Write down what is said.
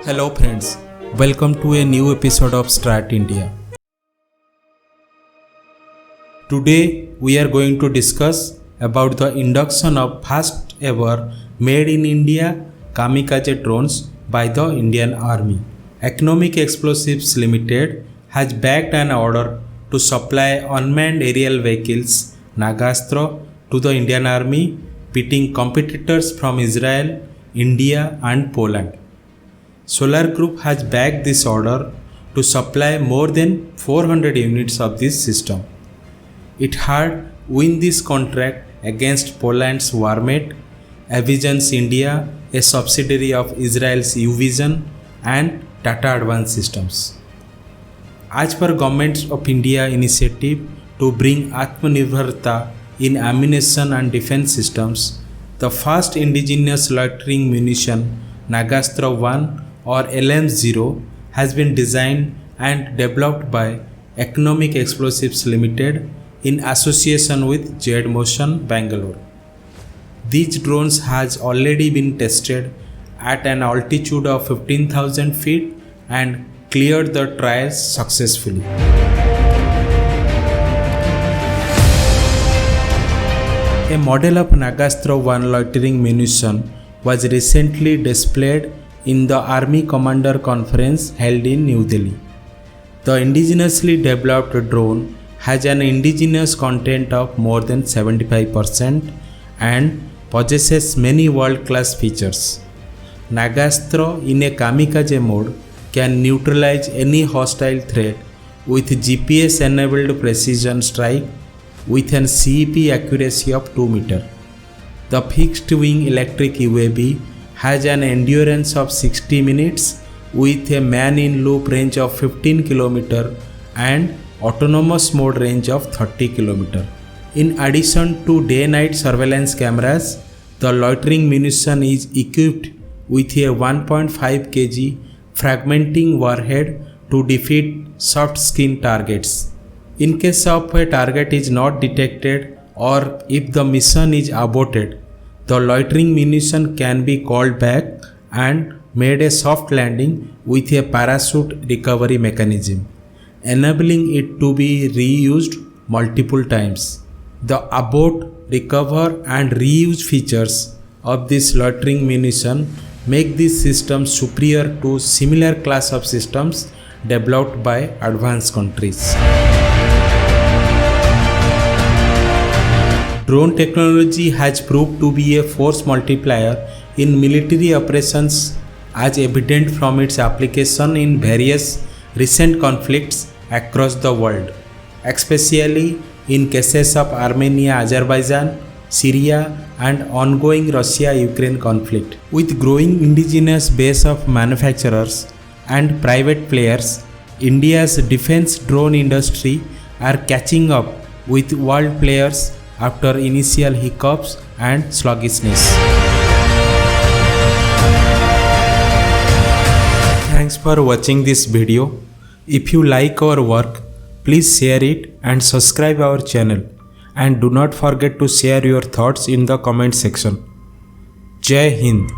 Hello friends, welcome to a new episode of STRAT India. Today we are going to discuss about the induction of first ever made in India kamikaze drones by the Indian Army. Economic Explosives Limited has backed an order to supply unmanned aerial vehicles Nagastra to the Indian Army, beating competitors from Israel, India and Poland. Solar Group has backed this order to supply more than 400 units of this system. It had won this contract against Poland's WARMATE, Avisions India, a subsidiary of Israel's Uvision and Tata Advanced Systems. As per Government of India initiative to bring Atmanirbharta in ammunition and defense systems, the first indigenous loitering munition Nagastra 1 or LM0 has been designed and developed by Economic Explosives Limited in association with Jet Motion, Bangalore. These drones has already been tested at an altitude of 15,000 feet and cleared the trials successfully. A model of Nagastra 1 loitering munition was recently displayed in the Army Commander Conference held in New Delhi. The indigenously developed drone has an indigenous content of more than 75% and possesses many world-class features. Nagastra in a kamikaze mode can neutralize any hostile threat with GPS-enabled precision strike with an CEP accuracy of 2 meters. The fixed-wing electric UAV has an endurance of 60 minutes with a man-in-loop range of 15 km and autonomous mode range of 30 km. In addition to day-night surveillance cameras, the loitering munition is equipped with a 1.5 kg fragmenting warhead to defeat soft-skin targets. In case of a target is not detected or if the mission is aborted, the loitering munition can be called back and made a soft landing with a parachute recovery mechanism, enabling it to be reused multiple times. The abort, recover and reuse features of this loitering munition make this system superior to similar class of systems developed by advanced countries. Drone technology has proved to be a force multiplier in military operations as evident from its application in various recent conflicts across the world, especially in cases of Armenia, Azerbaijan, Syria and ongoing Russia-Ukraine conflict. With growing indigenous base of manufacturers and private players, India's defense drone industry are catching up with world players after initial hiccups and sluggishness. Thanks for watching this video. If you like our work, please share it and subscribe our channel. And do not forget to share your thoughts in the comment section. Jai Hind.